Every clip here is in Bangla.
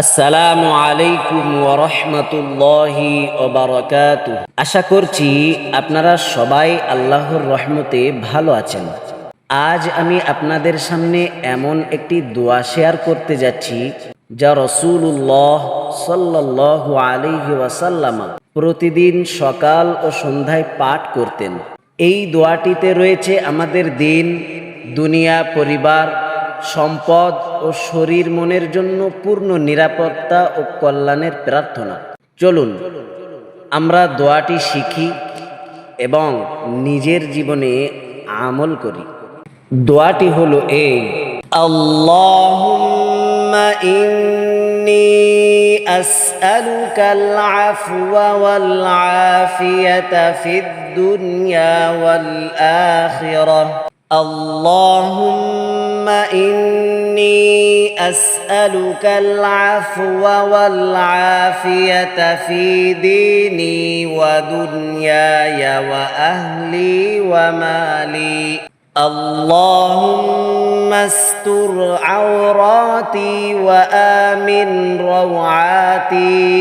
আসসালামু আলাইকুম ওয়া রাহমাতুল্লাহি ওয়া বারাকাতুহু। আশা করছি আপনারা সবাই আল্লাহর রহমতে ভালো আছেন। আজ আমি আপনাদের সামনে এমন একটি দোয়া শেয়ার করতে যাচ্ছি যা রাসূলুল্লাহ সাল্লাল্লাহু আলাইহি ওয়াসাল্লাম প্রতিদিন সকাল ও সন্ধ্যায় পাঠ করতেন। এই দোয়াটিতে রয়েছে আমাদের দিন, দুনিয়া, পরিবার, সম্পদ ও শরীর মনের জন্য পূর্ণ নিরাপত্তা ও কল্যাণের প্রার্থনা। চলুন আমরা দোয়াটি শিখি এবং নিজের জীবনে আমল করি। দোয়াটি হলো এই: আল্লাহুম্মা ইন্নী আসআলুকাল আফওয়া ওয়াল আফিয়াতা ফিদ দুনিয়া ওয়াল আখিরাহ। اللهم إني أسألك العفو والعافية في ديني ودنياي وأهلي ومالي. اللهم استر عوراتي وآمن روعاتي.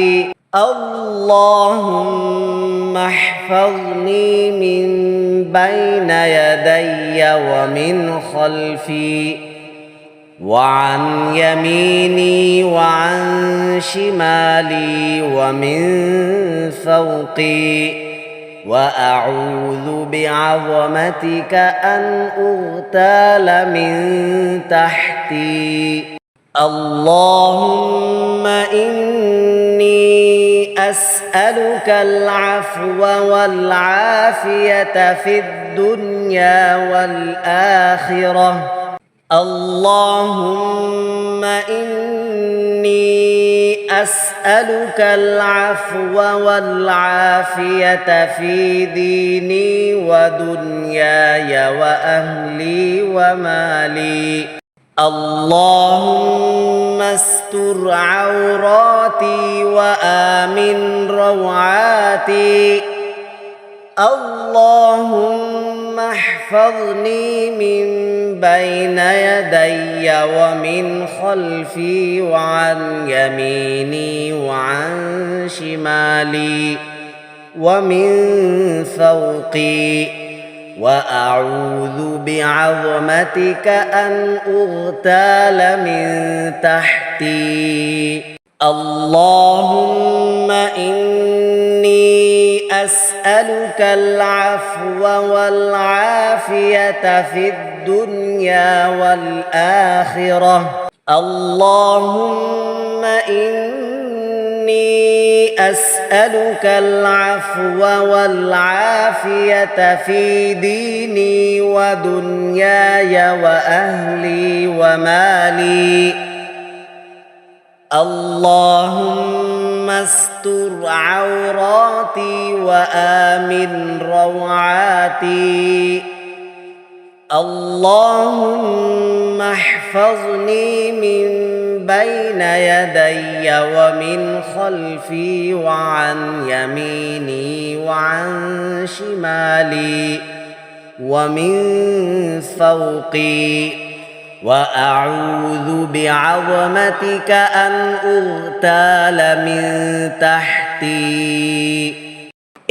اللهم احفظني من بين يدي ومن خلفي وعن يميني وعن شمالي ومن فوقي، وأعوذ بعظمتك أن أغتال من تحتي. اللهم إني أسألك العفو والعافية في الدنيا والآخرة. اللهم إني أسألك العفو والعافية في ديني ودنياي وأهلي ومالي. اللهم استر عوراتي وآمن روعاتي. اللهم احفظني من بين يدي ومن خلفي وعن يميني وعن شمالي ومن فوقي، وأعوذ بعظمتك أن أغتال من تحتي. اللهم إني أسألك العفو والعافية في الدنيا والآخرة. اللهم إني أسألك العفو والعافية في ديني ودنياي وأهلي ومالي. اللهم استر عوراتي وآمن روعاتي. اللهم احفظني من بين يدي ومن خلفي وعن يميني وعن شمالي ومن فوقي، وأعوذ بعظمتك أن أغتال من تحتي.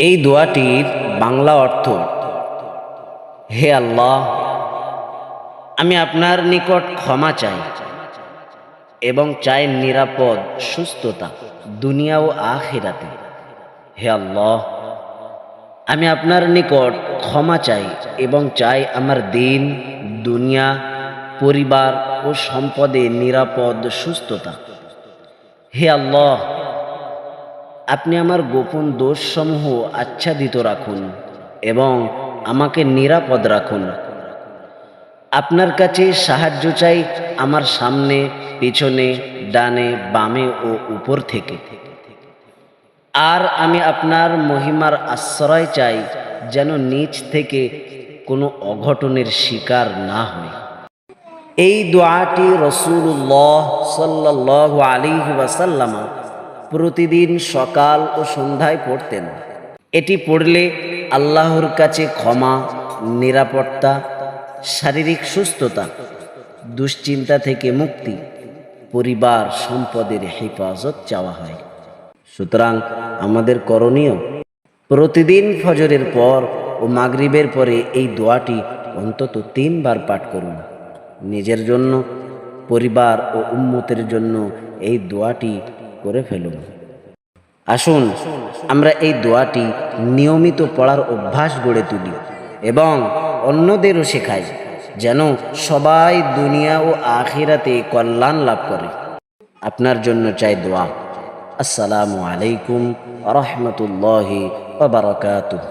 এই দোয়াটির বাংলা অর্থ: হে আল্লাহ, আমি আপনার নিকট ক্ষমা চাই এবং চাই নিরাপদ সুস্থতা দুনিয়া ও আখিরাতে। হে আল্লাহ, আমি আপনার নিকট ক্ষমা চাই এবং চাই আমার দিন, দুনিয়া, পরিবার ও সম্পদে নিরাপদ সুস্থতা। হে আল্লাহ, আপনি আমার গোপন দোষসমূহ আচ্ছাদিত রাখুন এবং আমাকে নিরাপদ রাখুন। আপনার কাছে সাহায্য চাই আমার সামনে, পিছনে, ডানে, বামে ও উপর থেকে। আর আমি আপনার মহিমার আশ্রয় চাই যেন নিচ থেকে কোনো অঘটনের শিকার না হয়। এই দোয়াটি রাসূলুল্লাহ সাল্লাল্লাহু আলাইহি ওয়াসাল্লাম প্রতিদিন সকাল ও সন্ধ্যায় পড়তেন। এটি পড়লে আল্লাহর কাছে ক্ষমা, নিরাপত্তা, শারীরিক সুস্থতা, দুশ্চিন্তা থেকে মুক্তি, পরিবার সম্পদের হেফাজত চাওয়া হয়। সুতরাং আমাদের করণীয়, প্রতিদিন ফজরের পর ও মাগরিবের পরে এই দোয়াটি অন্তত 3 বার পাঠ করুন। নিজের জন্য, পরিবার ও উম্মতের জন্য এই দোয়াটি করে ফেলুন। আসুন আমরা এই দোয়াটি নিয়মিত পড়ার অভ্যাস গড়ে তুলি এবং অন্যদেরও শেখাই, যেন সবাই দুনিয়া ও আখিরাতে কল্যাণ লাভ করে। আপনার জন্য চাই দোয়া। আসসালামু আলাইকুম ওয়া রাহমাতুল্লাহি ওয়া বারাকাতুহু।